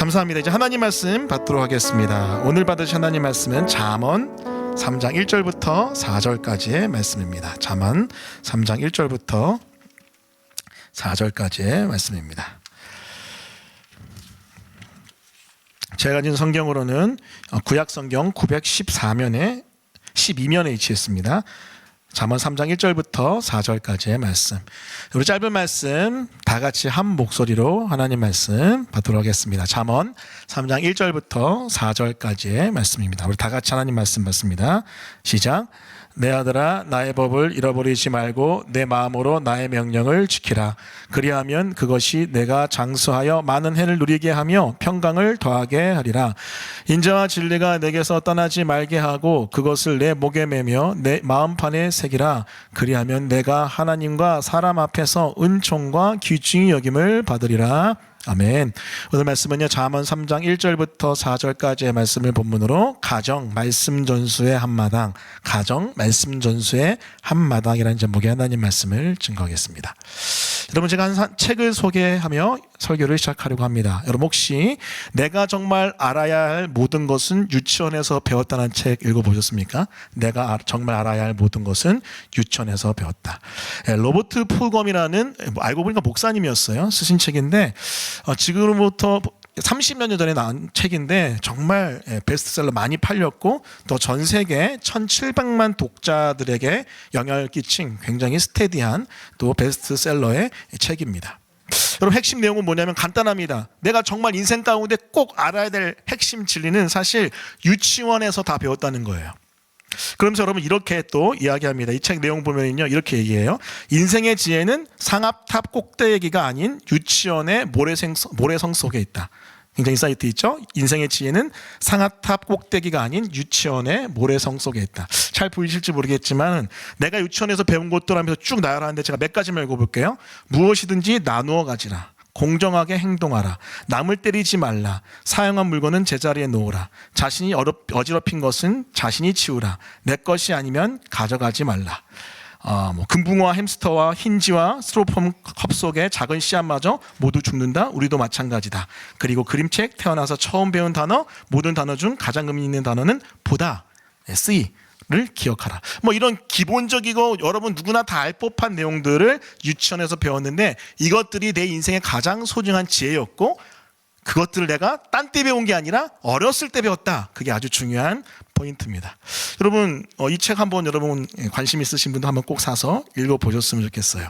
감사합니다. 이제 하나님 말씀 받도록 하겠습니다. 오늘 받으신 하나님 말씀은 잠언 3장 1절부터 4절까지의 말씀입니다. 잠언 3장 1절부터 4절까지의 말씀입니다. 제가 가진 성경으로는 구약 성경 914면에 12면에 위치했습니다. 잠언 3장 1절부터 4절까지의 말씀. 우리 짧은 말씀 다 같이 한 목소리로 하나님 말씀 받도록 하겠습니다. 잠언 3장 1절부터 4절까지의 말씀입니다. 우리 다 같이 하나님 말씀 받습니다. 시작. 내 아들아 나의 법을 잃어버리지 말고 내 마음으로 나의 명령을 지키라. 그리하면 그것이 내가 장수하여 많은 해를 누리게 하며 평강을 더하게 하리라. 인자와 진리가 내게서 떠나지 말게 하고 그것을 내 목에 매며 내 마음판에 새기라. 그리하면 내가 하나님과 사람 앞에서 은총과 귀중히 여김을 받으리라. 아멘. 오늘 말씀은요 잠언 3장 1절부터 4절까지의 말씀을 본문으로 가정 말씀 전수의 한마당, 가정 말씀 전수의 한마당이라는 제목의 하나님 말씀을 증거하겠습니다. 여러분, 제가 한 책을 소개하며 설교를 시작하려고 합니다. 여러분, 혹시 내가 정말 알아야 할 모든 것은 유치원에서 배웠다는 책 읽어보셨습니까? 내가 정말 알아야 할 모든 것은 유치원에서 배웠다. 로버트 풀검이라는, 알고 보니까 목사님이었어요. 쓰신 책인데 지금부터 30년 전에 나온 책인데 정말 베스트셀러 많이 팔렸고 또 전 세계 1700만 독자들에게 영향을 끼친 굉장히 스테디한 또 베스트셀러의 책입니다. 여러분, 핵심 내용은 뭐냐면 간단합니다. 내가 정말 인생 가운데 꼭 알아야 될 핵심 진리는 사실 유치원에서 다 배웠다는 거예요. 그러면서 여러분 이렇게 또 이야기합니다. 이 책 내용 보면요 이렇게 얘기해요. 인생의 지혜는 상압탑 꼭대기가 아닌 유치원의 모래성 속에 있다. 굉장히 사이트 있죠? 인생의 지혜는 상압탑 꼭대기가 아닌 유치원의 모래성 속에 있다. 잘 보이실지 모르겠지만 내가 유치원에서 배운 것들 하면서 쭉 나열하는데 제가 몇 가지만 읽어볼게요. 무엇이든지 나누어 가지라. 공정하게 행동하라. 남을 때리지 말라. 사용한 물건은 제자리에 놓으라. 자신이 어지럽힌 것은 자신이 치우라. 내 것이 아니면 가져가지 말라. 금붕어와 햄스터와 흰지와 스티로폼 컵 속에 작은 씨앗마저 모두 죽는다. 우리도 마찬가지다. 그리고 그림책, 태어나서 처음 배운 단어, 모든 단어 중 가장 의미 있는 단어는 보다, see 를 기억하라. 이런 기본적이고 여러분 누구나 다 알 법한 내용들을 유치원에서 배웠는데 이것들이 내 인생의 가장 소중한 지혜였고 그것들을 내가 딴 때 배운 게 아니라 어렸을 때 배웠다. 그게 아주 중요한 포인트입니다. 여러분 이 책 한번 여러분 관심 있으신 분도 한번 꼭 사서 읽어보셨으면 좋겠어요.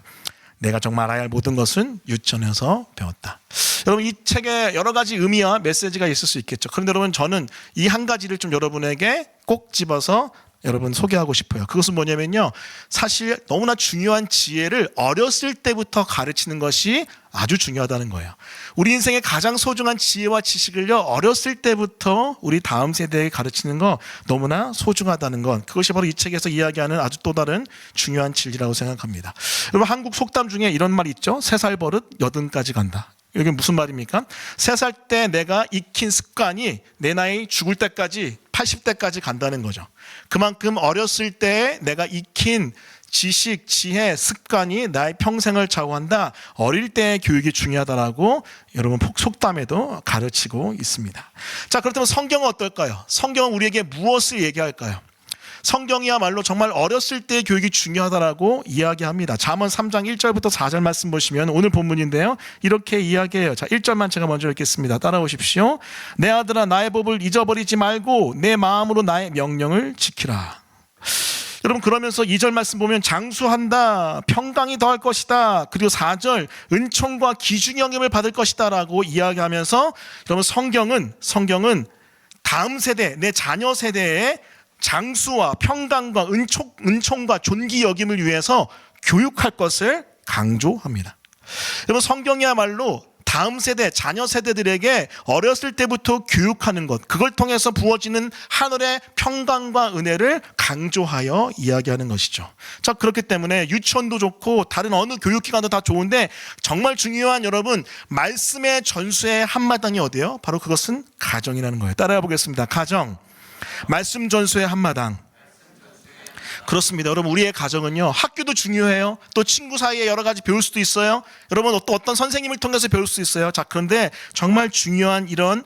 내가 정말 알아야 할 모든 것은 유치원에서 배웠다. 여러분 이 책에 여러 가지 의미와 메시지가 있을 수 있겠죠. 그런데 여러분 저는 이 한 가지를 좀 여러분에게 꼭 집어서 여러분 소개하고 싶어요. 그것은 뭐냐면요 사실 너무나 중요한 지혜를 어렸을 때부터 가르치는 것이 아주 중요하다는 거예요. 우리 인생의 가장 소중한 지혜와 지식을요 어렸을 때부터 우리 다음 세대에 가르치는 거 너무나 소중하다는 건 그것이 바로 이 책에서 이야기하는 아주 또 다른 중요한 진리라고 생각합니다. 여러분 한국 속담 중에 이런 말이 있죠. 3살 버릇 여든까지 간다. 이게 무슨 말입니까? 3살 때 내가 익힌 습관이 내 나이 죽을 때까지 80대까지 간다는 거죠. 그만큼 어렸을 때 내가 익힌 지식, 지혜, 습관이 나의 평생을 좌우한다. 어릴 때의 교육이 중요하다라고 여러분 속담에도 가르치고 있습니다. 자, 그렇다면 성경은 어떨까요? 성경은 우리에게 무엇을 얘기할까요? 성경이야말로 정말 어렸을 때의 교육이 중요하다라고 이야기합니다. 잠언 3장 1절부터 4절 말씀 보시면 오늘 본문인데요. 이렇게 이야기해요. 자, 1절만 제가 먼저 읽겠습니다. 따라오십시오. 내 아들아 나의 법을 잊어버리지 말고 내 마음으로 나의 명령을 지키라. 여러분 그러면서 2절 말씀 보면 장수한다. 평강이 더할 것이다. 그리고 4절 은총과 귀중히 여김을 받을 것이다 라고 이야기하면서 여러분 성경은 다음 세대, 내 자녀 세대에 장수와 평강과 은총과 존귀 여김을 위해서 교육할 것을 강조합니다. 여러분 성경이야말로 다음 세대, 자녀 세대들에게 어렸을 때부터 교육하는 것, 그걸 통해서 부어지는 하늘의 평강과 은혜를 강조하여 이야기하는 것이죠. 자, 그렇기 때문에 유치원도 좋고 다른 어느 교육기관도 다 좋은데 정말 중요한 여러분 말씀의 전수의 한마당이 어디예요? 바로 그것은 가정이라는 거예요. 따라해 보겠습니다. 가정, 말씀 전수의 한마당. 그렇습니다. 여러분, 우리의 가정은요, 학교도 중요해요. 또 친구 사이에 여러 가지 배울 수도 있어요. 여러분, 또 어떤 선생님을 통해서 배울 수 있어요. 자, 그런데 정말 중요한 이런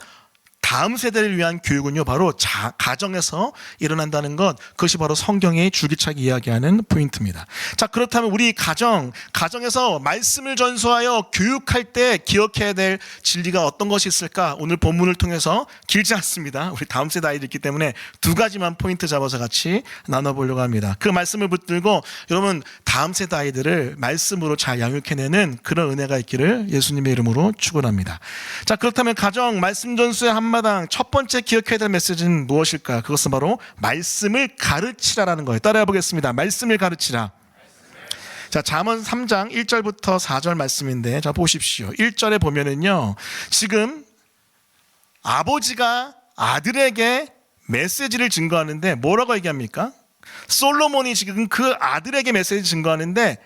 다음 세대를 위한 교육은요, 바로 가정에서 일어난다는 것, 그것이 바로 성경의 줄기차게 이야기하는 포인트입니다. 자, 그렇다면 우리 가정에서 말씀을 전수하여 교육할 때 기억해야 될 진리가 어떤 것이 있을까? 오늘 본문을 통해서 길지 않습니다. 우리 다음 세대 아이들 있기 때문에 두 가지만 포인트 잡아서 같이 나눠보려고 합니다. 그 말씀을 붙들고 여러분, 다음 세대 아이들을 말씀으로 잘 양육해내는 그런 은혜가 있기를 예수님의 이름으로 축원합니다. 자, 그렇다면 가정 말씀 전수의 한마당 첫 번째 기억해야 될 메시지는 무엇일까? 그것은 바로 말씀을 가르치라라는 거예요. 따라해 보겠습니다. 말씀을 가르치라. 자, 잠언 3장 1절부터 4절 말씀인데, 자, 보십시오. 1절에 보면은요, 지금 아버지가 아들에게 메시지를 증거하는데 뭐라고 얘기합니까? 솔로몬이 지금 그 아들에게 메시지 증거하는데,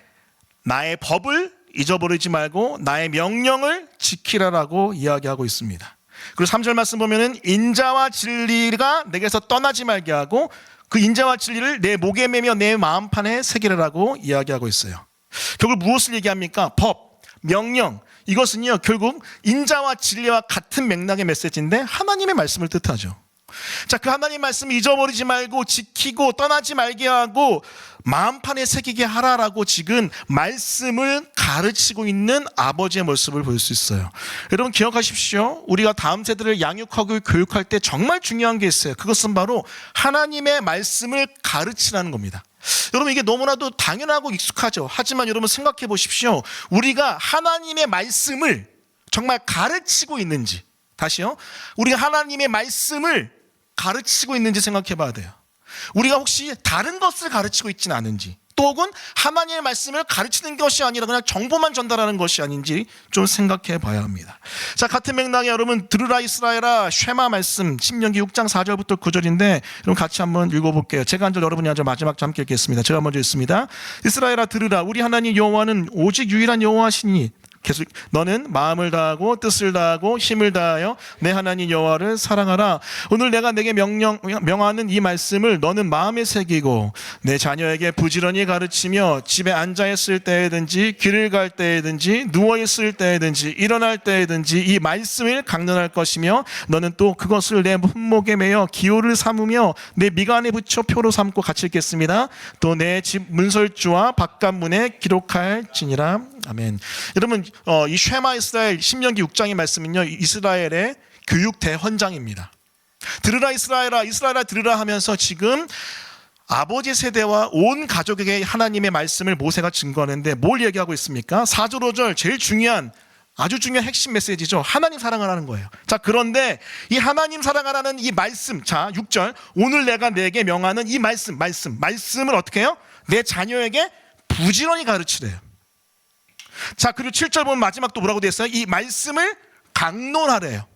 나의 법을 잊어버리지 말고 나의 명령을 지키라라고 이야기하고 있습니다. 그리고 3절 말씀 보면은 인자와 진리가 내게서 떠나지 말게 하고 그 인자와 진리를 내 목에 매며 내 마음판에 새기라라고 이야기하고 있어요. 결국 무엇을 얘기합니까? 법, 명령, 이것은요 결국 인자와 진리와 같은 맥락의 메시지인데 하나님의 말씀을 뜻하죠. 자, 그 하나님 말씀 잊어버리지 말고 지키고 떠나지 말게 하고 마음판에 새기게 하라라고 지금 말씀을 가르치고 있는 아버지의 모습을 볼 수 있어요. 여러분 기억하십시오. 우리가 다음 세대를 양육하고 교육할 때 정말 중요한 게 있어요. 그것은 바로 하나님의 말씀을 가르치라는 겁니다. 여러분 이게 너무나도 당연하고 익숙하죠. 하지만 여러분 생각해 보십시오. 우리가 하나님의 말씀을 정말 가르치고 있는지, 다시요, 우리가 하나님의 말씀을 가르치고 있는지 생각해 봐야 돼요. 우리가 혹시 다른 것을 가르치고 있지는 않은지, 또 혹은 하나님의 말씀을 가르치는 것이 아니라 그냥 정보만 전달하는 것이 아닌지 좀 생각해 봐야 합니다. 자, 같은 맥락에 여러분 들으라 이스라엘아 쉐마 말씀 신명기 6장 4절부터 9절인데 여러분 같이 한번 읽어볼게요. 제가 한 절 여러분이 한 절 마지막 함께 읽겠습니다. 제가 먼저 읽습니다. 이스라엘아 들으라 우리 하나님 여호와는 오직 유일한 여호와시니 계속 너는 마음을 다하고 뜻을 다하고 힘을 다하여 내 하나님 여호와를 사랑하라. 오늘 내가 내게 명하는 이 말씀을 너는 마음에 새기고 내 자녀에게 부지런히 가르치며 집에 앉아 있을 때에든지 길을 갈 때에든지 누워 있을 때에든지 일어날 때에든지 이 말씀을 강론할 것이며 너는 또 그것을 내 품목에 매어 기호를 삼으며 내 미간에 붙여 표로 삼고 같이 읽겠습니다. 또 내 집 문설주와 바깥문에 기록할지니라. 아멘. 여러분 이 쉐마 이스라엘 신명기 6장의 말씀은요 이스라엘의 교육 대헌장입니다. 들으라 이스라엘아 이스라엘아 들으라 하면서 지금 아버지 세대와 온 가족에게 하나님의 말씀을 모세가 증거하는데 뭘 얘기하고 있습니까? 4절 5절 제일 중요한 아주 중요한 핵심 메시지죠. 하나님 사랑하라는 거예요. 자, 그런데 이 하나님 사랑하라는 이 말씀, 자 6절 오늘 내가 내게 명하는 이 말씀을 어떻게 해요? 내 자녀에게 부지런히 가르치래요. 자, 그리고 7절 보면 마지막 또 뭐라고 되어 있어요? 이 말씀을 강론하래요.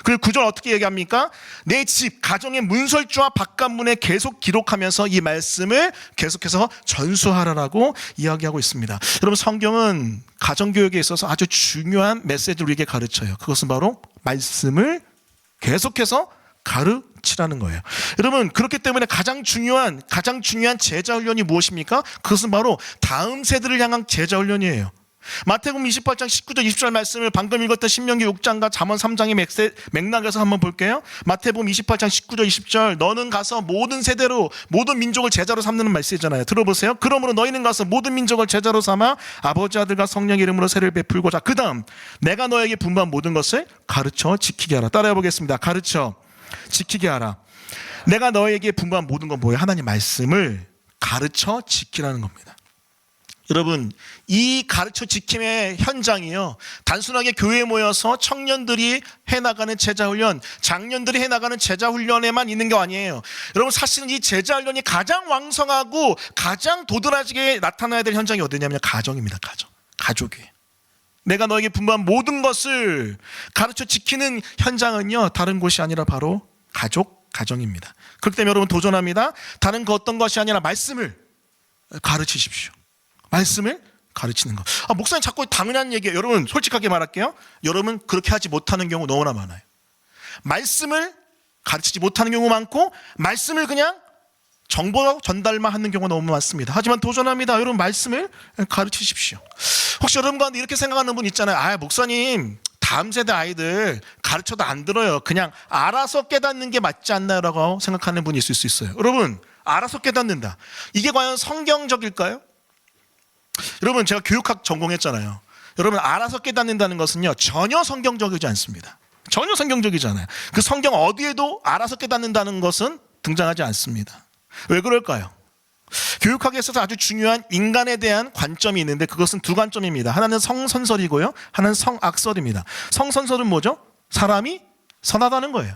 그리고 9절 어떻게 얘기합니까? 내 집, 가정의 문설주와 바깥문에 계속 기록하면서 이 말씀을 계속해서 전수하라라고 이야기하고 있습니다. 여러분 성경은 가정교육에 있어서 아주 중요한 메시지를 우리에게 가르쳐요. 그것은 바로 말씀을 계속해서 가르치라는 거예요. 여러분 그렇기 때문에 가장 중요한 제자훈련이 무엇입니까? 그것은 바로 다음 세대를 향한 제자훈련이에요. 마태복음 28장 19절 20절 말씀을 방금 읽었던 신명기 6장과 잠언 3장의 맥락에서 한번 볼게요. 마태복음 28장 19절 20절 너는 가서 모든 세대로 모든 민족을 제자로 삼는 말씀이잖아요. 들어보세요. 그러므로 너희는 가서 모든 민족을 제자로 삼아 아버지 아들과 성령 이름으로 세를 베풀고 자 그다음 내가 너에게 분부한 모든 것을 가르쳐 지키게 하라. 따라해 보겠습니다. 가르쳐 지키게 하라. 내가 너에게 분부한 모든 건 뭐예요? 하나님 말씀을 가르쳐 지키라는 겁니다. 여러분 이 가르쳐 지킴의 현장이요 단순하게 교회에 모여서 청년들이 해나가는 제자훈련, 장년들이 해나가는 제자훈련에만 있는 게 아니에요. 여러분 사실은 이 제자훈련이 가장 왕성하고 가장 도드라지게 나타나야 될 현장이 어디냐면 가정입니다. 가족이에요. 내가 너에게 분부한 모든 것을 가르쳐 지키는 현장은요 다른 곳이 아니라 바로 가정입니다. 그렇기 때문에 여러분 도전합니다. 다른 그 어떤 것이 아니라 말씀을 가르치십시오. 말씀을 가르치는 것. 목사님 자꾸 당연한 얘기예요. 여러분 솔직하게 말할게요. 여러분 그렇게 하지 못하는 경우 너무나 많아요. 말씀을 가르치지 못하는 경우 많고 말씀을 그냥 정보 전달만 하는 경우가 너무 많습니다. 하지만 도전합니다. 여러분 말씀을 가르치십시오. 혹시 여러분 가운데 이렇게 생각하는 분 있잖아요. 아, 목사님 다음 세대 아이들 가르쳐도 안 들어요. 그냥 알아서 깨닫는 게 맞지 않나요? 라고 생각하는 분이 있을 수 있어요. 여러분 알아서 깨닫는다. 이게 과연 성경적일까요? 여러분 제가 교육학 전공했잖아요. 여러분 알아서 깨닫는다는 것은요 전혀 성경적이지 않습니다. 전혀 성경적이지 않아요. 그 성경 어디에도 알아서 깨닫는다는 것은 등장하지 않습니다. 왜 그럴까요? 교육학에 있어서 아주 중요한 인간에 대한 관점이 있는데 그것은 두 관점입니다. 하나는 성선설이고요, 하나는 성악설입니다. 성선설은 뭐죠? 사람이 선하다는 거예요.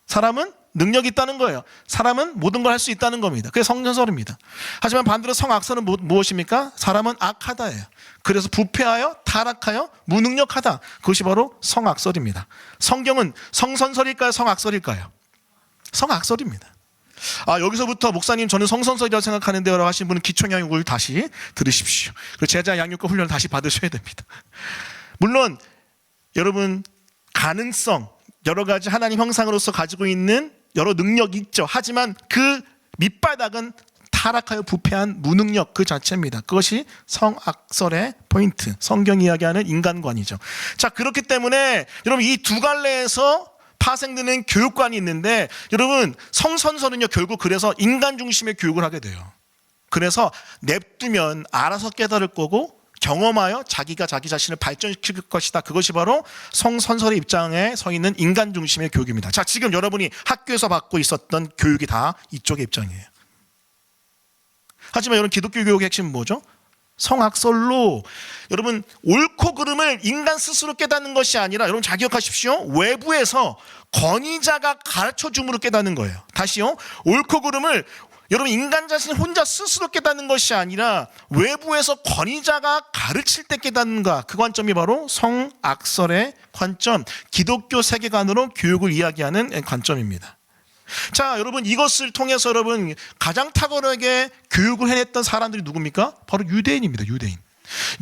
사람은 능력이 있다는 거예요. 사람은 모든 걸 할 수 있다는 겁니다. 그게 성선설입니다. 하지만 반대로 성악설은 무엇입니까? 사람은 악하다예요. 그래서 부패하여 타락하여 무능력하다. 그것이 바로 성악설입니다. 성경은 성선설일까요? 성악설일까요? 성악설입니다. 아, 여기서부터 목사님 저는 성선설이라고 생각하는데요 라고 하신 분은 기초양육을 다시 들으십시오. 그리고 제자 양육과 훈련을 다시 받으셔야 됩니다. 물론 여러분 가능성, 여러 가지 하나님 형상으로서 가지고 있는 여러 능력이 있죠. 하지만 그 밑바닥은 타락하여 부패한 무능력 그 자체입니다. 그것이 성악설의 포인트, 성경이 이야기하는 인간관이죠. 자, 그렇기 때문에 여러분 이 두 갈래에서 파생되는 교육관이 있는데 여러분 성선설은요 결국 그래서 인간 중심의 교육을 하게 돼요. 그래서 냅두면 알아서 깨달을 거고 경험하여 자기가 자기 자신을 발전시킬 것이다. 그것이 바로 성선설의 입장에 서 있는 인간 중심의 교육입니다. 자, 지금 여러분이 학교에서 받고 있었던 교육이 다 이쪽의 입장이에요. 하지만 여러분 기독교 교육의 핵심은 뭐죠? 성악설로 여러분 옳고 그름을 인간 스스로 깨닫는 것이 아니라 여러분 잘 기억하십시오. 외부에서 권위자가 가르쳐줌으로 깨닫는 거예요. 다시요. 옳고 그름을 여러분 인간 자신 혼자 스스로 깨닫는 것이 아니라 외부에서 권위자가 가르칠 때 깨닫는가. 그 관점이 바로 성악설의 관점, 기독교 세계관으로 교육을 이야기하는 관점입니다. 자, 여러분 이것을 통해서 여러분 가장 탁월하게 교육을 해냈던 사람들이 누굽니까? 바로 유대인입니다.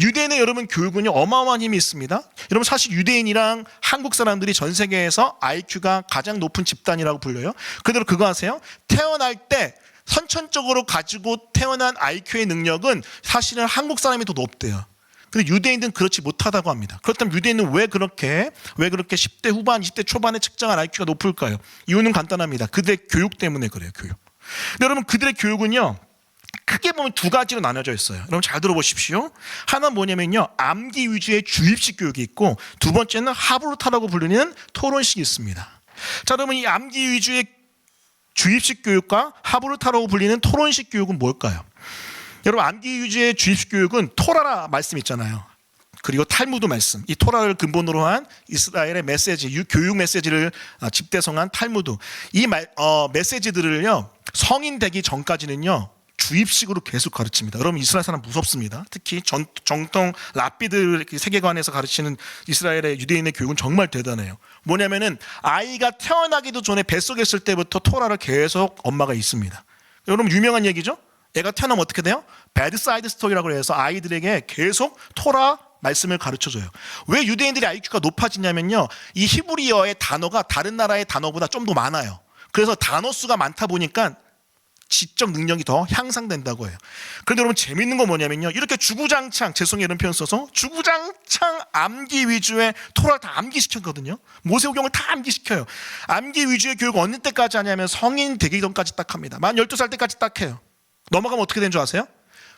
유대인의 여러분 교육은요 어마어마한 힘이 있습니다. 여러분 사실 유대인이랑 한국 사람들이 전 세계에서 IQ가 가장 높은 집단이라고 불려요. 그대로 그거 아세요? 태어날 때 선천적으로 가지고 태어난 IQ의 능력은 사실은 한국 사람이 더 높대요. 근데 유대인들은 그렇지 못하다고 합니다. 그렇다면 유대인은 왜 그렇게 10대 후반, 20대 초반에 측정한 IQ가 높을까요? 이유는 간단합니다. 그들의 교육 때문에 그래요. 교육. 근데 여러분 그들의 교육은요 크게 보면 두 가지로 나눠져 있어요. 여러분 잘 들어보십시오. 하나는 뭐냐면요 암기 위주의 주입식 교육이 있고 두 번째는 하브루타라고 불리는 토론식이 있습니다. 자, 여러분 이 암기 위주의 주입식 교육과 하브루타라고 불리는 토론식 교육은 뭘까요? 여러분 암기 위주의 주입식 교육은 토라라 말씀 있잖아요. 그리고 탈무드 말씀, 이 토라를 근본으로 한 이스라엘의 메시지, 교육 메시지를 집대성한 탈무드, 이 메시지들을요 성인 되기 전까지는요 주입식으로 계속 가르칩니다. 여러분 이스라엘 사람 무섭습니다. 특히 정통 랍비들 세계관에서 가르치는 이스라엘의 유대인의 교육은 정말 대단해요. 뭐냐면은 아이가 태어나기도 전에 뱃속에 있을 때부터 토라를 계속 엄마가 있습니다. 여러분 유명한 얘기죠? 애가 태어나면 어떻게 돼요? 배드사이드 스토리라고 해서 아이들에게 계속 토라 말씀을 가르쳐줘요. 왜 유대인들의 IQ가 높아지냐면요 이 히브리어의 단어가 다른 나라의 단어보다 좀 더 많아요. 그래서 단어 수가 많다 보니까 지적 능력이 더 향상된다고 해요. 그런데 여러분 재밌는 건 뭐냐면요 이렇게 주구장창, 죄송해요 이런 표현 써서 주구장창 암기 위주의 토라를 다 암기시켰거든요. 모세오경을 다 암기시켜요. 암기 위주의 교육 어느 때까지 하냐면 성인 되기 전까지 딱 합니다. 만 12살 때까지 딱 해요. 넘어가면 어떻게 되는 줄 아세요?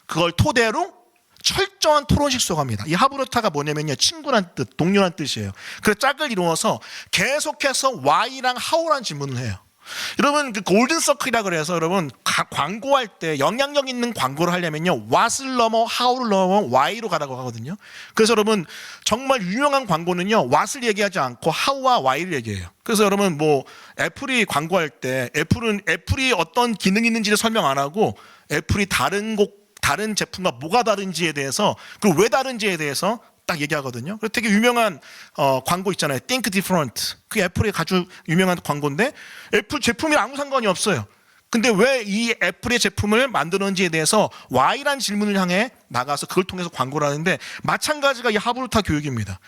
그걸 토대로 철저한 토론식 수업합니다. 이 하브루타가 뭐냐면요 친구란 뜻, 동료란 뜻이에요. 그래서 짝을 이루어서 계속해서 why랑 how라는 질문을 해요. 여러분 그 골든 서클이라 그래서 여러분 광고할 때 영향력 있는 광고를 하려면요 what을 넘어 how를 넘어 why로 가라고 하거든요. 그래서 여러분 정말 유명한 광고는요 what을 얘기하지 않고 how와 why를 얘기해요. 그래서 여러분 뭐 애플이 광고할 때 애플이 어떤 기능이 있는지를 설명 안 하고 애플이 다른 제품과 뭐가 다른지에 대해서 그리고 왜 다른지에 대해서 딱 얘기하거든요. 그리고 되게 유명한 광고 있잖아요. Think Different. 그게 애플의 아주 유명한 광고인데 애플 제품이 아무 상관이 없어요. 근데 왜 이 애플의 제품을 만드는지에 대해서 Why라는 질문을 향해 나가서 그걸 통해서 광고를 하는데 마찬가지가 이 하브루타 교육입니다.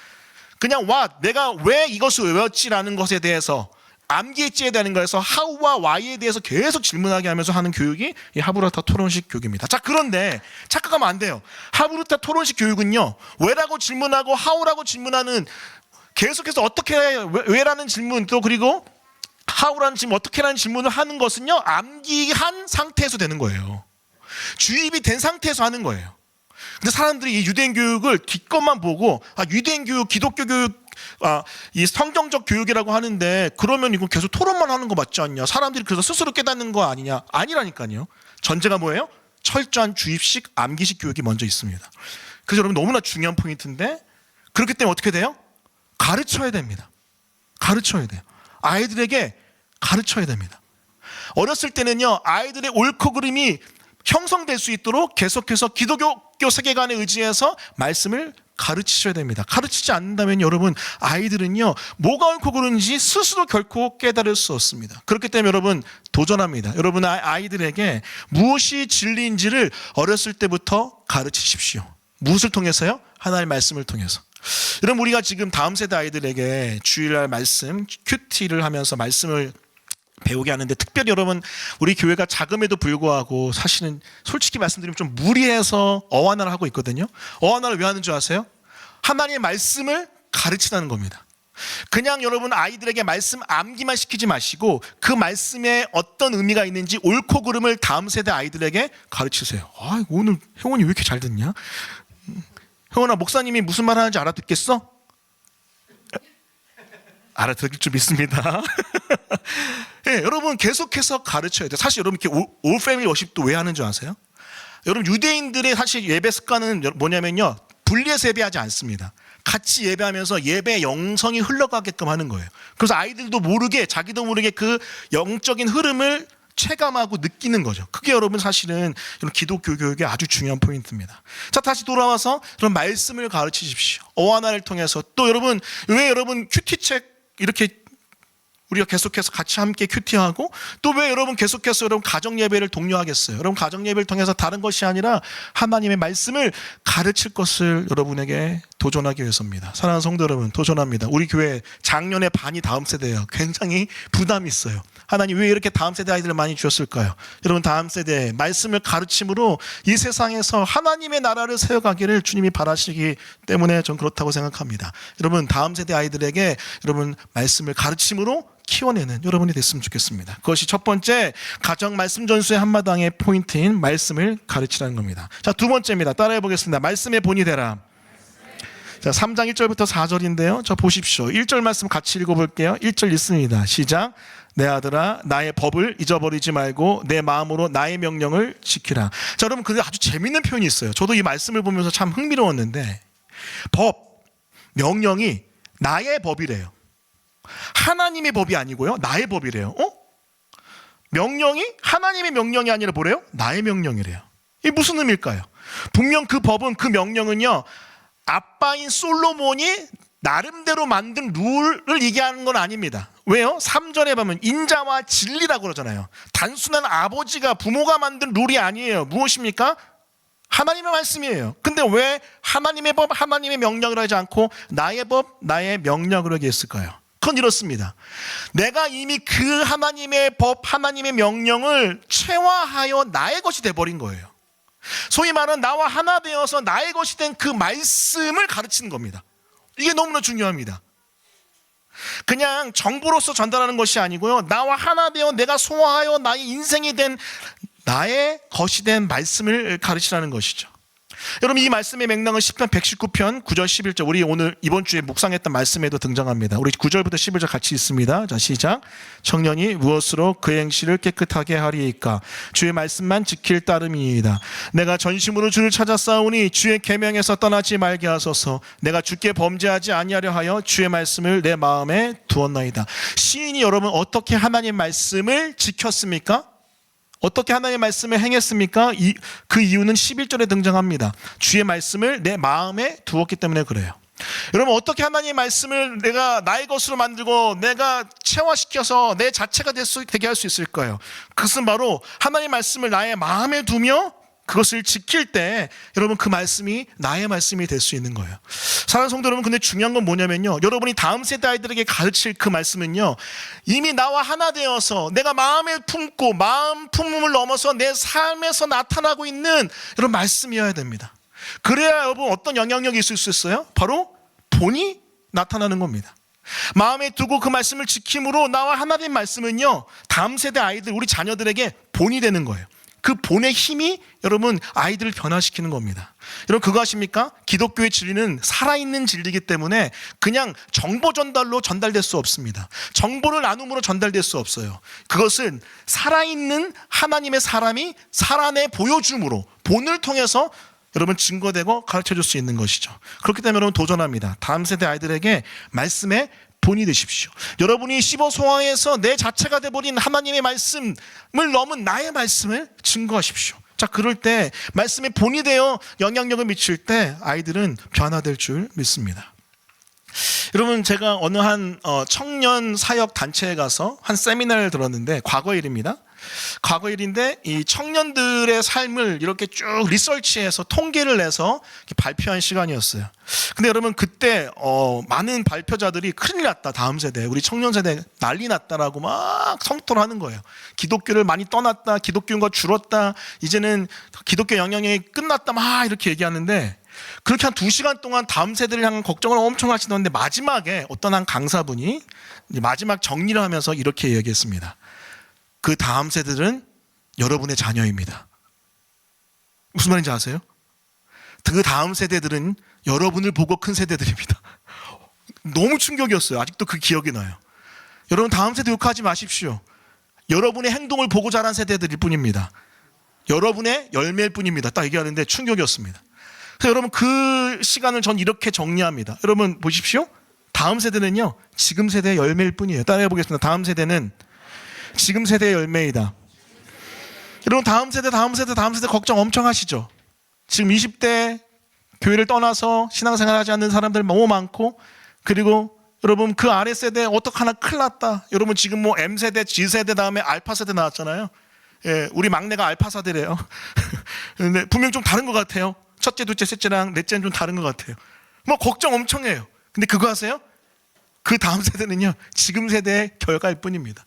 그냥 내가 왜 이것을 외웠지라는 것에 대해서 암기했지에 대한 거에서 how와 why에 대해서 계속 질문하게 하면서 하는 교육이 이 하브루타 토론식 교육입니다. 자, 그런데 착각하면 안 돼요. 하브루타 토론식 교육은요, 왜라고 질문하고 how라고 질문하는, 계속해서 어떻게, 왜라는 질문, 또 그리고 how라는 질문, 어떻게라는 질문을 하는 것은요, 암기한 상태에서 되는 거예요. 주입이 된 상태에서 하는 거예요. 근데 사람들이 이 유대인 교육을 뒷것만 보고, 유대인 교육, 기독교 교육, 이 성경적 교육이라고 하는데, 그러면 이거 계속 토론만 하는 거 맞지 않냐? 사람들이 그래서 스스로 깨닫는 거 아니냐? 아니라니까요. 전제가 뭐예요? 철저한 주입식, 암기식 교육이 먼저 있습니다. 그래서 여러분 너무나 중요한 포인트인데, 그렇기 때문에 어떻게 돼요? 가르쳐야 됩니다. 가르쳐야 돼요. 아이들에게 가르쳐야 됩니다. 어렸을 때는요, 아이들의 옳고 그름이 형성될 수 있도록 계속해서 기독교 세계관에 의지해서 말씀을 가르치셔야 됩니다. 가르치지 않는다면 여러분, 아이들은요, 뭐가 옳고 그른지 스스로 결코 깨달을 수 없습니다. 그렇기 때문에 여러분, 도전합니다. 여러분, 아이들에게 무엇이 진리인지를 어렸을 때부터 가르치십시오. 무엇을 통해서요? 하나님의 말씀을 통해서. 여러분, 우리가 지금 다음 세대 아이들에게 주일날 말씀, 큐티를 하면서 말씀을 배우게 하는데, 특별히 여러분, 우리 교회가 자금에도 불구하고 사실은 솔직히 말씀드리면 좀 무리해서 어완화를 하고 있거든요. 어완화를 왜 하는 줄 아세요? 하나님의 말씀을 가르치라는 겁니다. 그냥 여러분 아이들에게 말씀 암기만 시키지 마시고 그 말씀에 어떤 의미가 있는지 옳고 그름을 다음 세대 아이들에게 가르치세요. 오늘 형원이 왜 이렇게 잘 듣냐? 형원아, 목사님이 무슨 말 하는지 알아듣겠어? 알아듣을 줄 믿습니다. 네, 여러분 계속해서 가르쳐야 돼요. 사실 여러분 이렇게 올 패밀리 워십도 왜 하는 줄 아세요? 여러분 유대인들의 사실 예배 습관은 뭐냐면요, 분리해서 예배하지 않습니다. 같이 예배하면서 예배의 영성이 흘러가게끔 하는 거예요. 그래서 아이들도 모르게, 자기도 모르게 그 영적인 흐름을 체감하고 느끼는 거죠. 그게 여러분 사실은 기독교 교육의 아주 중요한 포인트입니다. 자, 다시 돌아와서 그런 말씀을 가르치십시오. 어하나를 통해서. 또 여러분, 왜 여러분 큐티책 이렇게 우리가 계속해서 같이 함께 큐티하고, 또 왜 여러분 계속해서 여러분 가정 예배를 독려하겠어요? 여러분 가정 예배를 통해서 다른 것이 아니라 하나님의 말씀을 가르칠 것을 여러분에게 도전하기 위해서입니다. 사랑하는 성도 여러분, 도전합니다. 우리 교회 작년에 반이 다음 세대예요. 굉장히 부담이 있어요. 하나님 왜 이렇게 다음 세대 아이들을 많이 주셨을까요? 여러분, 다음 세대 말씀을 가르침으로 이 세상에서 하나님의 나라를 세워가기를 주님이 바라시기 때문에 전 그렇다고 생각합니다. 여러분, 다음 세대 아이들에게 여러분 말씀을 가르침으로 키워내는 여러분이 됐으면 좋겠습니다. 그것이 첫 번째 가정 말씀 전수의 한마당의 포인트인 말씀을 가르치라는 겁니다. 자, 두 번째입니다. 따라해 보겠습니다. 말씀의 본이 되라. 자, 3장 1절부터 4절인데요. 저 보십시오. 1절 말씀 같이 읽어볼게요. 1절 읽습니다. 시작. 내 아들아, 나의 법을 잊어버리지 말고 내 마음으로 나의 명령을 지키라. 자, 여러분, 근데 아주 재밌는 표현이 있어요. 저도 이 말씀을 보면서 참 흥미로웠는데, 법, 명령이 나의 법이래요. 하나님의 법이 아니고요, 나의 법이래요. 명령이 하나님의 명령이 아니라 뭐래요? 나의 명령이래요. 이게 무슨 의미일까요? 분명 그 법은, 그 명령은요, 아빠인 솔로몬이 나름대로 만든 룰을 얘기하는 건 아닙니다. 왜요? 3절에 보면 인자와 진리라고 그러잖아요. 단순한 아버지가, 부모가 만든 룰이 아니에요. 무엇입니까? 하나님의 말씀이에요. 근데 왜 하나님의 법, 하나님의 명령을 하지 않고 나의 법, 나의 명령으로 얘기했을까요? 그건 이렇습니다. 내가 이미 그 하나님의 법, 하나님의 명령을 체화하여 나의 것이 돼버린 거예요. 소위 말하는 나와 하나 되어서 나의 것이 된 그 말씀을 가르치는 겁니다. 이게 너무나 중요합니다. 그냥 정보로서 전달하는 것이 아니고요, 나와 하나 되어 내가 소화하여 나의 인생이 된 나의 것이 된 말씀을 가르치라는 것이죠. 여러분, 이 말씀의 맥락은 시편 119편 9절 11절, 우리 오늘 이번 주에 묵상했던 말씀에도 등장합니다. 우리 9절부터 11절 같이 읽습니다. 자, 시작. 청년이 무엇으로 그 행실을 깨끗하게 하리이까? 주의 말씀만 지킬 따름이니이다. 내가 전심으로 주를 찾았사오니 주의 계명에서 떠나지 말게 하소서. 내가 주께 범죄하지 아니하려 하여 주의 말씀을 내 마음에 두었나이다. 시인이 여러분 어떻게 하나님 말씀을 지켰습니까? 어떻게 하나님의 말씀을 행했습니까? 그 이유는 11절에 등장합니다. 주의 말씀을 내 마음에 두었기 때문에 그래요. 여러분, 어떻게 하나님의 말씀을 내가 나의 것으로 만들고 내가 체화시켜서 내 자체가 되게 할 수 있을까요? 그것은 바로 하나님의 말씀을 나의 마음에 두며 그것을 지킬 때 여러분 그 말씀이 나의 말씀이 될 수 있는 거예요. 사랑하는 성도 여러분, 근데 중요한 건 뭐냐면요, 여러분이 다음 세대 아이들에게 가르칠 그 말씀은요, 이미 나와 하나 되어서 내가 마음에 품고 마음 품음을 넘어서 내 삶에서 나타나고 있는 이런 말씀이어야 됩니다. 그래야 여러분 어떤 영향력이 있을 수 있어요? 바로 본이 나타나는 겁니다. 마음에 두고 그 말씀을 지킴으로 나와 하나 된 말씀은요, 다음 세대 아이들, 우리 자녀들에게 본이 되는 거예요. 그 본의 힘이 여러분 아이들을 변화시키는 겁니다. 여러분 그거 아십니까? 기독교의 진리는 살아있는 진리이기 때문에 그냥 정보 전달로 전달될 수 없습니다. 정보를 나눔으로 전달될 수 없어요. 그것은 살아있는 하나님의 사람이 살아내 보여줌으로 본을 통해서 여러분 증거되고 가르쳐줄 수 있는 것이죠. 그렇기 때문에 여러분 도전합니다. 다음 세대 아이들에게 말씀의 본이 되십시오. 여러분이 씹어 소화해서 내 자체가 돼버린 하나님의 말씀을 넘은 나의 말씀을 증거하십시오. 자, 그럴 때 말씀의 본이 되어 영향력을 미칠 때 아이들은 변화될 줄 믿습니다. 여러분 제가 어느 한 청년 사역 단체에 가서 한 세미나를 들었는데, 과거 일입니다. 과거 일인데 이 청년들의 삶을 이렇게 쭉 리서치해서 통계를 내서 발표한 시간이었어요. 근데 여러분 그때 많은 발표자들이 큰일 났다, 다음 세대, 우리 청년 세대 난리 났다라고 막 성토를 하는 거예요. 기독교를 많이 떠났다, 기독교가 줄었다, 이제는 기독교 영향력이 끝났다, 막 이렇게 얘기하는데, 그렇게 한 2시간 동안 다음 세대를 향한 걱정을 엄청 하시던데 마지막에 어떤 한 강사분이 마지막 정리를 하면서 이렇게 얘기했습니다. 그 다음 세대들은 여러분의 자녀입니다. 무슨 말인지 아세요? 그 다음 세대들은 여러분을 보고 큰 세대들입니다. 너무 충격이었어요. 아직도 그 기억이 나요. 여러분 다음 세대 욕하지 마십시오. 여러분의 행동을 보고 자란 세대들일 뿐입니다. 여러분의 열매일 뿐입니다. 딱 얘기하는데 충격이었습니다. 그래서 여러분 그 시간을 전 이렇게 정리합니다. 여러분 보십시오. 다음 세대는요, 지금 세대의 열매일 뿐이에요. 따라해 보겠습니다. 다음 세대는 지금 세대의 열매이다. 여러분 다음 세대 걱정 엄청 하시죠? 지금 20대 교회를 떠나서 신앙생활하지 않는 사람들 너무 많고, 그리고 여러분 그 아래 세대 어떡하나 큰일 났다. 여러분 지금 뭐 M세대, G세대 다음에 알파세대 나왔잖아요. 예, 우리 막내가 알파사대래요. 근데 분명 좀 다른 것 같아요. 첫째, 둘째, 셋째랑 넷째는 좀 다른 것 같아요. 뭐 걱정 엄청 해요. 근데 그거 아세요? 그 다음 세대는요, 지금 세대의 결과일 뿐입니다.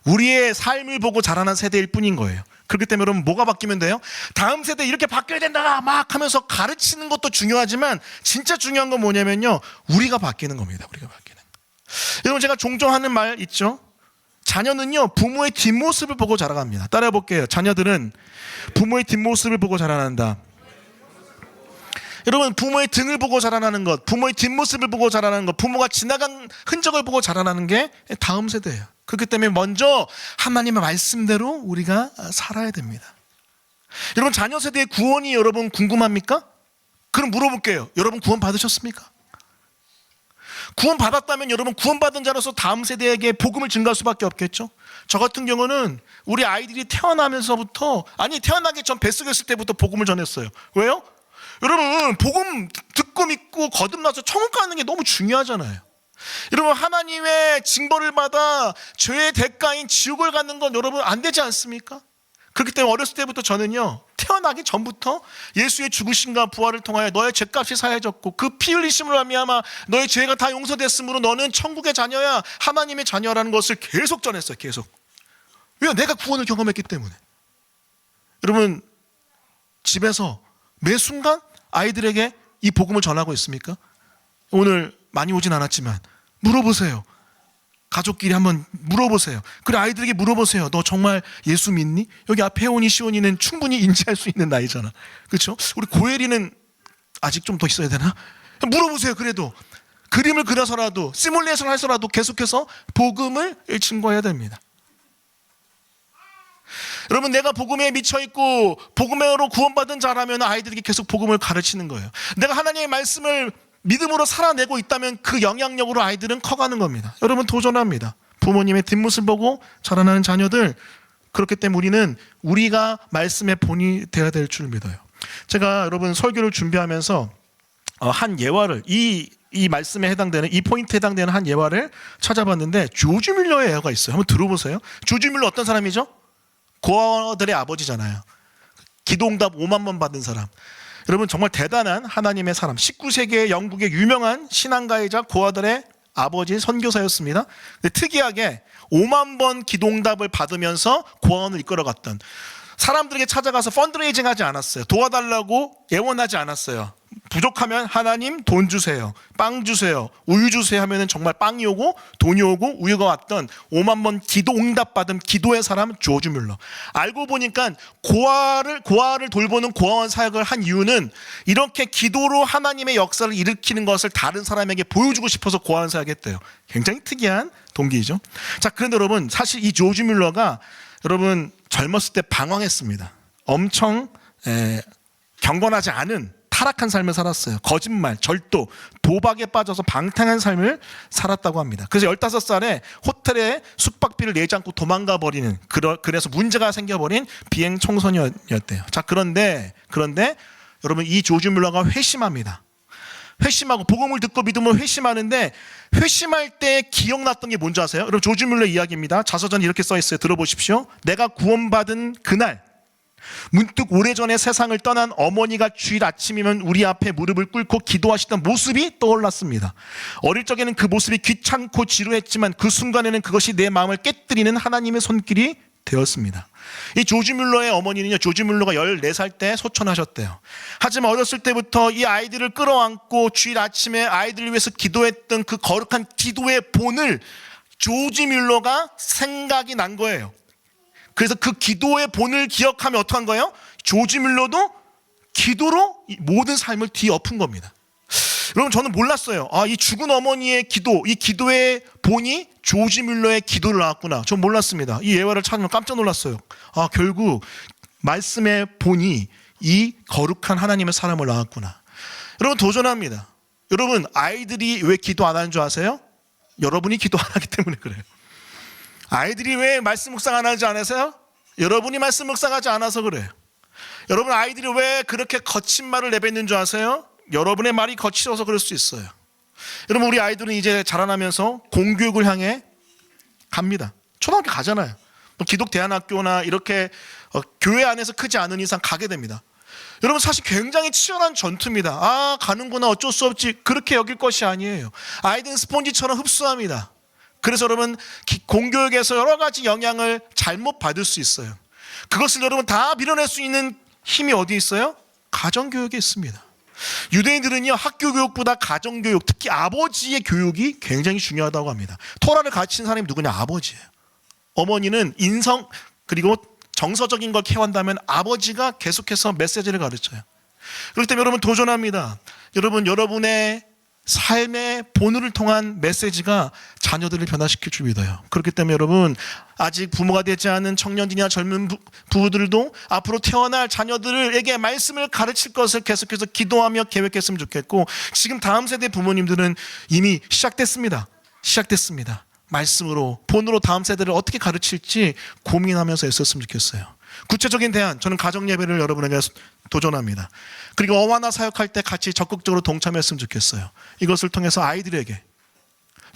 우리의 삶을 보고 자라난 세대일 뿐인 거예요. 그렇기 때문에 여러분 뭐가 바뀌면 돼요? 다음 세대 이렇게 바뀌어야 된다 막 하면서 가르치는 것도 중요하지만 진짜 중요한 건 뭐냐면요, 우리가 바뀌는 겁니다. 우리가 바뀌는 거. 여러분 제가 종종 하는 말 있죠? 자녀는요 부모의 뒷모습을 보고 자라갑니다. 따라해 볼게요. 자녀들은 부모의 뒷모습을 보고 자라난다. 여러분 부모의 등을 보고 자라나는 것, 부모의 뒷모습을 보고 자라나는 것, 부모가 지나간 흔적을 보고 자라나는 게 다음 세대예요. 그렇기 때문에 먼저 하나님의 말씀대로 우리가 살아야 됩니다. 여러분 자녀 세대의 구원이 여러분 궁금합니까? 그럼 물어볼게요. 여러분 구원 받으셨습니까? 구원 받았다면 여러분 구원받은 자로서 다음 세대에게 복음을 증가할 수밖에 없겠죠. 저 같은 경우는 우리 아이들이 태어나면서부터, 아니 태어나기 전 뱃속에 있을 때부터 복음을 전했어요. 왜요? 여러분 복음 듣고 믿고 거듭나서 천국 가는 게 너무 중요하잖아요. 여러분 하나님의 징벌을 받아 죄의 대가인 지옥을 가는 건 여러분 안 되지 않습니까? 그렇기 때문에 어렸을 때부터 저는요, 태어나기 전부터 예수의 죽으심과 부활을 통하여 너의 죄값이 사해졌고 그 피 흘리심으로 말미암아 너의 죄가 다 용서됐으므로 너는 천국의 자녀야, 하나님의 자녀라는 것을 계속 전했어요. 계속. 왜요? 내가 구원을 경험했기 때문에. 여러분 집에서 매 순간 아이들에게 이 복음을 전하고 있습니까? 오늘 많이 오진 않았지만 물어보세요. 가족끼리 한번 물어보세요. 그래 아이들에게 물어보세요. 너 정말 예수 믿니? 여기 앞에 혜원이 시온이는 충분히 인지할 수 있는 나이잖아. 그렇죠? 우리 고혜리는 아직 좀 더 있어야 되나? 물어보세요. 그래도 그림을 그려서라도 시뮬레이션 해서라도 계속해서 복음을 증거해야 됩니다. 여러분 내가 복음에 미쳐있고 복음으로 구원받은 자라면 아이들에게 계속 복음을 가르치는 거예요. 내가 하나님의 말씀을 믿음으로 살아내고 있다면 그 영향력으로 아이들은 커가는 겁니다. 여러분 도전합니다. 부모님의 뒷모습 보고 자라나는 자녀들. 그렇기 때문에 우리가 말씀의 본이 되어야 될 줄 믿어요. 제가 여러분 설교를 준비하면서 한 예화를 이 말씀에 해당되는, 이 포인트에 해당되는 한 예화를 찾아봤는데 조지 밀러의 예화가 있어요. 한번 들어보세요. 조지 밀러 어떤 사람이죠? 고아들의 아버지잖아요. 기도응답 5만 번 받은 사람. 여러분 정말 대단한 하나님의 사람. 19세기의 영국의 유명한 신앙가이자 고아들의 아버지 선교사였습니다. 근데 특이하게 5만 번 기도응답을 받으면서 고아원을 이끌어갔던, 사람들에게 찾아가서 펀드레이징 하지 않았어요. 도와달라고 예원하지 않았어요. 부족하면 하나님 돈 주세요, 빵 주세요, 우유 주세요 하면은 정말 빵이 오고 돈이 오고 우유가 왔던 5만 번 기도 응답 받은 기도의 사람 조지 뮬러. 알고 보니까 고아를 돌보는 고아원 사역을 한 이유는 이렇게 기도로 하나님의 역사를 일으키는 것을 다른 사람에게 보여주고 싶어서 고아원 사역했대요. 굉장히 특이한 동기이죠. 자, 그런데 여러분 사실 이 조지 뮬러가 여러분 젊었을 때 방황했습니다. 엄청 경건하지 않은 타락한 삶을 살았어요. 거짓말, 절도, 도박에 빠져서 방탕한 삶을 살았다고 합니다. 그래서 15살에 호텔에 숙박비를 내지 않고 도망가 버리는, 그래서 문제가 생겨버린 비행 청소년이었대요. 자, 그런데 여러분 이 조지 뮬러가 회심합니다. 회심하고 복음을 듣고 믿음을 회심하는데, 회심할 때 기억났던 게 뭔지 아세요? 여러분 조지 뮬러 이야기입니다. 자서전에 이렇게 써 있어요. 들어보십시오. 내가 구원받은 그날 문득 오래전에 세상을 떠난 어머니가 주일 아침이면 우리 앞에 무릎을 꿇고 기도하시던 모습이 떠올랐습니다. 어릴 적에는 그 모습이 귀찮고 지루했지만 그 순간에는 그것이 내 마음을 깨뜨리는 하나님의 손길이 되었습니다. 이 조지 뮬러의 어머니는요, 조지 뮬러가 14살 때 소천하셨대요. 하지만 어렸을 때부터 이 아이들을 끌어안고 주일 아침에 아이들을 위해서 기도했던 그 거룩한 기도의 본을 조지 뮬러가 생각이 난 거예요. 그래서 그 기도의 본을 기억하면 어떡한 거예요? 조지 뮬러도 기도로 모든 삶을 뒤엎은 겁니다. 여러분 저는 몰랐어요. 이 죽은 어머니의 기도, 이 기도의 본이 조지 뮬러의 기도를 낳았구나. 전 몰랐습니다. 이 예화를 찾으면 깜짝 놀랐어요. 결국 말씀의 본이 이 거룩한 하나님의 사람을 낳았구나. 여러분 도전합니다. 여러분 아이들이 왜 기도 안 하는 줄 아세요? 여러분이 기도 안 하기 때문에 그래요. 아이들이 왜 말씀 묵상 안 하지 않으세요? 여러분이 말씀 묵상하지 않아서 그래요. 여러분 아이들이 왜 그렇게 거친 말을 내뱉는 줄 아세요? 여러분의 말이 거칠어서 그럴 수 있어요. 여러분 우리 아이들은 이제 자라나면서 공교육을 향해 갑니다. 초등학교 가잖아요. 기독대안학교나 이렇게 교회 안에서 크지 않은 이상 가게 됩니다. 여러분 사실 굉장히 치열한 전투입니다. 가는구나, 어쩔 수 없지, 그렇게 여길 것이 아니에요. 아이들은 스폰지처럼 흡수합니다. 그래서 여러분 공교육에서 여러 가지 영향을 잘못 받을 수 있어요. 그것을 여러분 다 밀어낼 수 있는 힘이 어디에 있어요? 가정교육에 있습니다. 유대인들은요, 학교 교육보다 가정교육, 특히 아버지의 교육이 굉장히 중요하다고 합니다. 토라를 가르치는 사람이 누구냐? 아버지예요. 어머니는 인성 그리고 정서적인 걸 케어한다면 아버지가 계속해서 메시지를 가르쳐요. 그렇기 때문에 여러분 도전합니다. 여러분 여러분의 삶의 본을 통한 메시지가 자녀들을 변화시킬 줄 믿어요. 그렇기 때문에 여러분 아직 부모가 되지 않은 청년들이나 젊은 부부들도 앞으로 태어날 자녀들에게 말씀을 가르칠 것을 계속해서 기도하며 계획했으면 좋겠고, 지금 다음 세대 부모님들은 이미 시작됐습니다. 말씀으로 본으로 다음 세대를 어떻게 가르칠지 고민하면서 했었으면 좋겠어요. 구체적인 대안, 저는 가정예배를 여러분에게 도전합니다. 그리고 어와나 사역할 때 같이 적극적으로 동참했으면 좋겠어요. 이것을 통해서 아이들에게,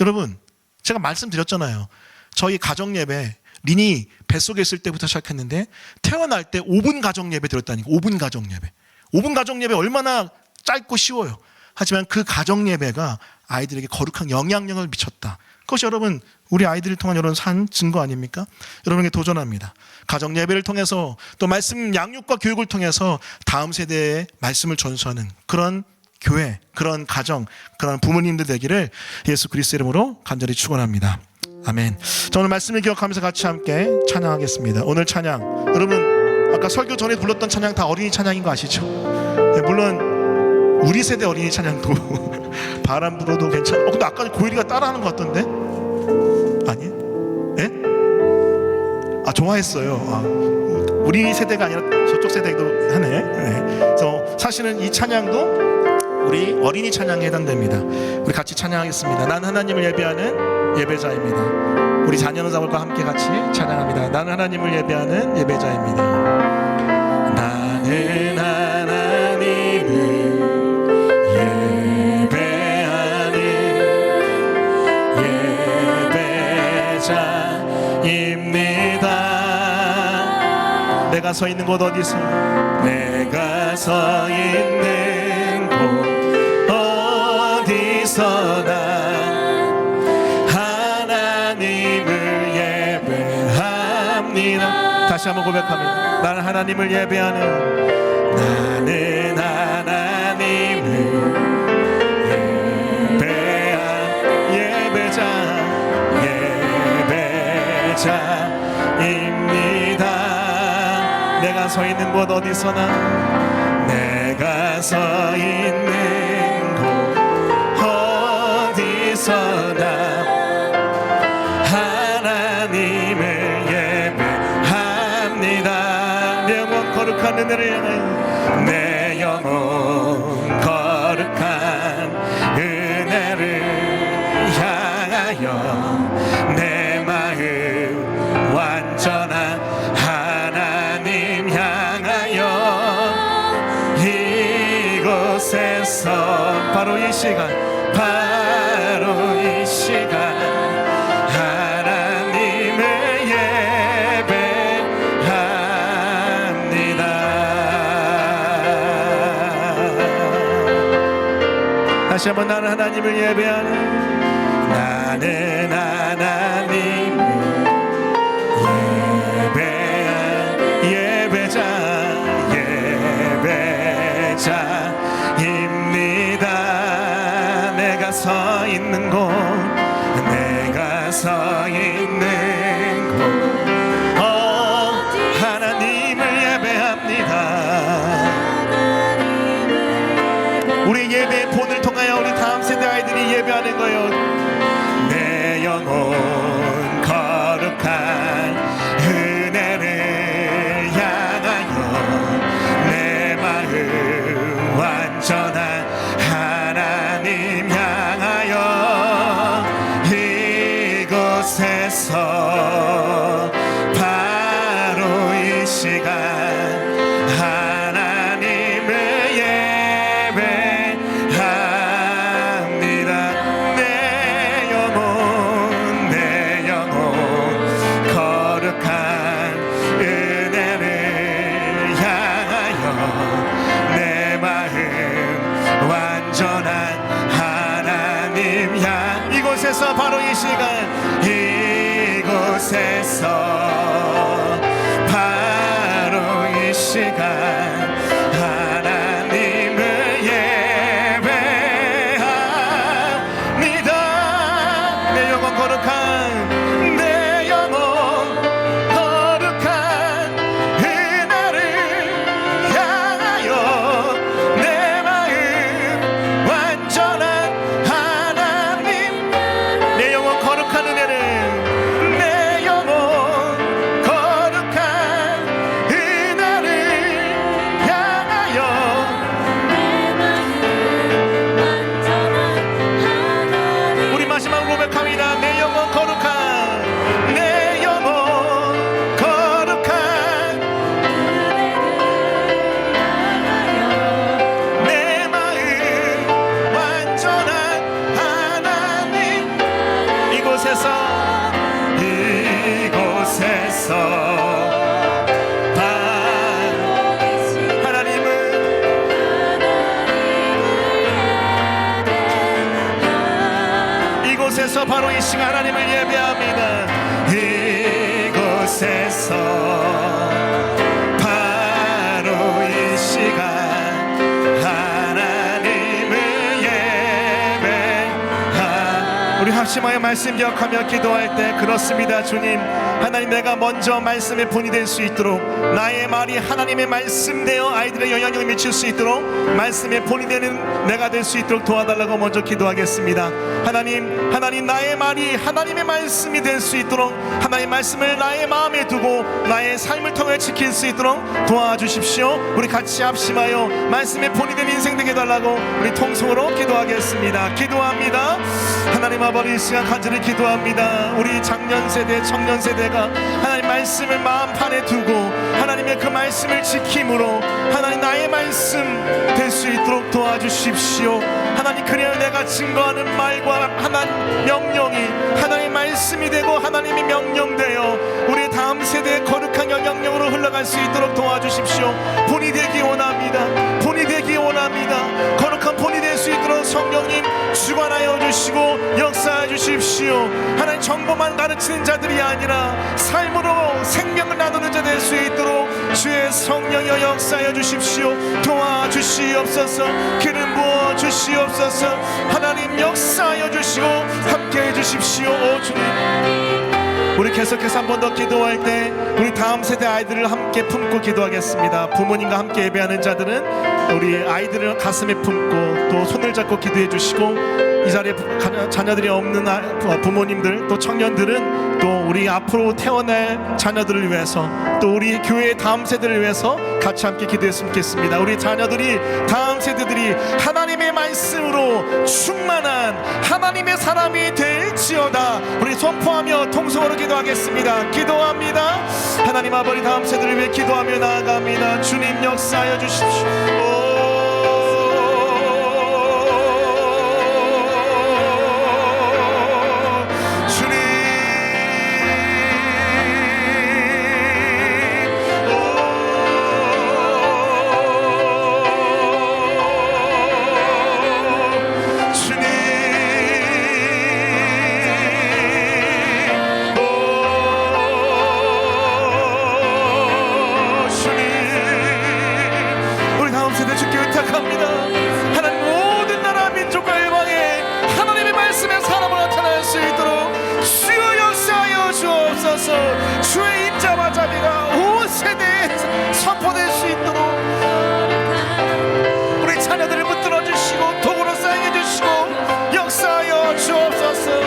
여러분 제가 말씀드렸잖아요. 저희 가정예배 린이 뱃속에 있을 때부터 시작했는데 태어날 때 5분 가정예배 드렸다니까. 5분 가정예배. 5분 가정예배 얼마나 짧고 쉬워요. 하지만 그 가정예배가 아이들에게 거룩한 영향력을 미쳤다. 그것이 여러분 우리 아이들을 통한 여러분 산 증거 아닙니까? 여러분에게 도전합니다. 가정 예배를 통해서 또 말씀 양육과 교육을 통해서 다음 세대의 말씀을 전수하는 그런 교회, 그런 가정, 그런 부모님들 되기를 예수 그리스도 이름으로 간절히 축원합니다. 아멘. 자, 오늘 말씀을 기억하면서 같이 함께 찬양하겠습니다. 오늘 찬양, 여러분 아까 설교 전에 불렀던 찬양 다 어린이 찬양인 거 아시죠? 네, 물론 우리 세대 어린이 찬양도 바람 불어도 괜찮아. 근데 아까 고일이가 따라하는 것 같던데? 아니에요? 예? 좋아했어요. 우리 세대가 아니라 저쪽 세대도 하네. 네. 그래서 사실은 이 찬양도 우리 어린이 찬양에 해당됩니다. 우리 같이 찬양하겠습니다. 난 하나님을 예배하는 예배자입니다. 우리 자녀자들과 함께 같이 찬양합니다. 난 하나님을 예배하는 예배자입니다. 나는 내가 서 있는 곳 어디서 내가 서 있는 곳 어디서나 하나님을 예배합니다. 다시 한번 고백합니다. 나는 하나님을 예배하는 나는 하나님을 예배자입니다. 내가 서 있는 곳 어디서나 내가 서 있는 곳 어디서나 하나님을 예배합니다. 내 영혼 거룩한 은혜를 향하여 내 영혼 거룩한 은혜를 향하여 내 마음 완전한 하나님 향하여 이곳에서 바로 이 시간 하나님을 예배합니다. 다시 한번 나는 하나님을 예배하는 나는 하나님을 예배자입니다. 내가 서 있는 곳 내가 서 있는 곳 하나님을 예배합니다. 우리 예배의 본을 통하여 우리 다음 세대 아이들이 예배하는 거예요. 내 영혼 거룩한 은혜를 향하여 내 마음 완전한 하나님 향하여 이곳에서 바로 이 시간 하나님을 예배합니다. 내 영혼 거룩한 은혜를 향하여 내 마음 완전한 하나님 향 이곳에서 바로 이 시간 이곳에서 바로 이 시간 하나님을 예배합니다. 내 영혼 거룩한 은혜를 향하여 내 마음 완전한 하나님 내 영혼 거룩한 은혜를 내 영혼 거룩한 은혜를 향하여 우리 마지막으로 고백합니다. 내 영혼 거룩한 내 마음 완전한 하나님 이곳에서 하나님을 이곳에서 바로 이 시간 하나님을 예배합니다. 이곳에서 바로 이 시간 하나님을 예배합니다. 우리 합심하여 말씀 기억하며 기도할 때 그렇습니다. 주님 하나님 내가 먼저 말씀의 본이 될 수 있도록 나의 말이 하나님의 말씀 되어 아이들의 영향력을 미칠 수 있도록 말씀의 본이 되는 내가 될 수 있도록 도와달라고 먼저 기도하겠습니다. 하나님 나의 말이 하나님의 말씀이 될 수 있도록 하나님의 말씀을 나의 마음에 두고 나의 삶을 통해 지킬 수 있도록 도와주십시오. 우리 같이 합심하여 말씀의 본이 된 인생 되게 해달라고 우리 통성으로 기도하겠습니다. 기도합니다. 하나님 아버지 이 시간 간절히 기도합니다. 우리 장년 세대 청년 세대가 하나님 말씀을 마음판에 두고 하나님의 그 말씀을 지킴으로 하나님 나의 말씀 될 수 있도록 도와주십시오. 하나님 그래야 내가 증거하는 말과 하나님 명령이 하나님의 말씀이 되고 하나님이 명령되어 우리 다음 세대의 거룩한 성령 영향력으로 흘러갈 수 있도록 도와주십시오. 본이 되기 원합니다. 본이 되기 원합니다. 거룩한 본이 될 수 있도록 성령님 주관하여 주시고 역사해 주십시오. 하나님 정보만 가르치는 자들이 아니라 삶으로 생명을 나누는 자 될 수 있도록 주의 성령여 역사해 주십시오. 도와주시옵소서. 기름 부어 주시옵소서. 하나님 역사하여 주시고 함께해 주십시오. 오 주님, 우리 계속해서 한 번 더 기도할 때 우리 다음 세대 아이들을 함께 품고 기도하겠습니다. 부모님과 함께 예배하는 자들은 우리 아이들을 가슴에 품고 또 손을 잡고 기도해 주시고, 이 자리에 자녀들이 없는 부모님들 또 청년들은 또 우리 앞으로 태어날 자녀들을 위해서 또 우리 교회의 다음 세대를 위해서 같이 함께 기도했으면 좋겠습니다. 우리 자녀들이, 다음 세대들이 하나님의 말씀으로 충만한 하나님의 사람이 될지어다. 우리 선포하며 통성으로 기도하겠습니다. 기도합니다. 하나님 아버지, 다음 세대를 위해 기도하며 나아갑니다. 주님 역사하여 주십시오. 주의 임자와 자비가 온 세대에 선포될 수 있도록 우리 자녀들을 붙들어 주시고 도구로 사용해 주시고 역사하여 주옵소서.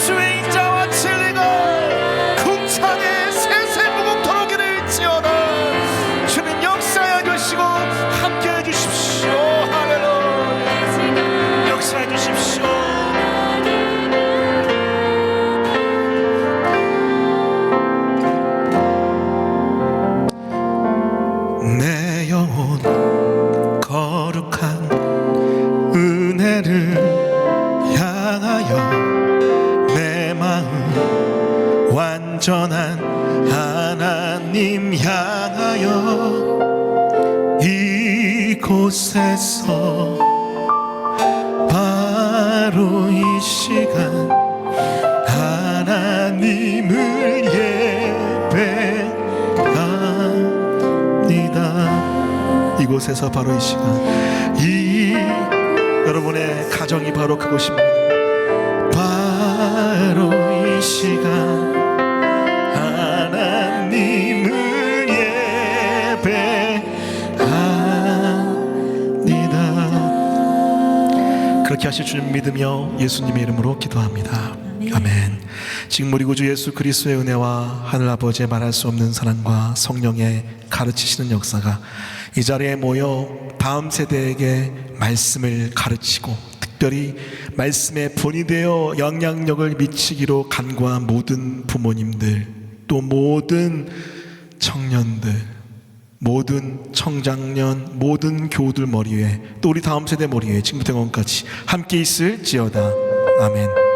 주의 임자와 진리가 궁창에 세세무궁토록 이를지어다. 주님 역사하여 주시고 함께해 주십시오. 할렐루야. 역사해 주십시오. 완전한 하나님 향하여 이곳에서 바로 이 시간 하나님을 예배합니다. 이곳에서 바로 이 시간, 여러분의 가정이 바로 그곳입니다. 바로 이 시간 하나님을 예배합니다. 그렇게 하실 주님 믿으며 예수님의 이름으로 기도합니다. 아멘. 지금 우리 구주 예수 그리스도의 은혜와 하늘 아버지의 말할 수 없는 사랑과 성령의 가르치시는 역사가 이 자리에 모여 다음 세대에게 말씀을 가르치고 특별히 말씀의 본이 되어 영향력을 미치기로 간구한 모든 부모님들, 또 모든 청년들, 모든 청장년, 모든 교우들 머리에, 또 우리 다음 세대 머리에 지금부터 영원까지 함께 있을지어다. 아멘.